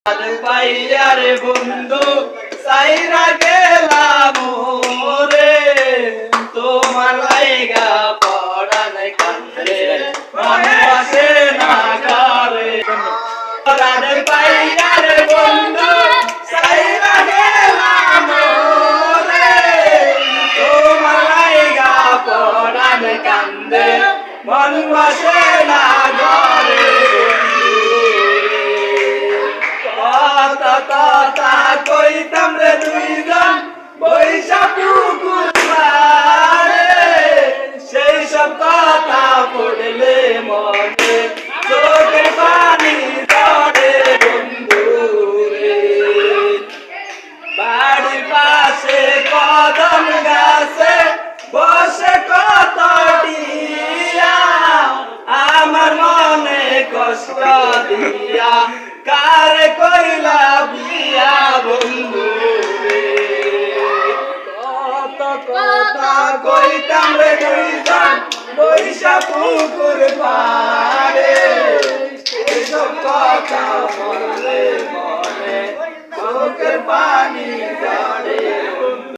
পাইয়া রে বন্ধু সাইরা গেলাম রে তোমার লাইগা পড়ান কান্দে মন বসে না ঘরে রাধে পাইয়া রে বন্ধু সাইরা গেলাম রে তোমার লাইগা পড়ান কান্দে মন বসে না ঘরে কথা কইতাম রে দুইজন বৈশা পুকুর পাড়ে সেই সব কথা পড়লে মনে চোখের পানি ধরে বন্ধু রে বাড়ির পাশে কদম গাছে বসে কত টিয়া আমার মনে কষ্ট দিয়া কার কইলা বিয়া বন্ধু রে কত কথা কইতাম রে দুইজন বৈশা পুকুর পাড়ে এসব কথা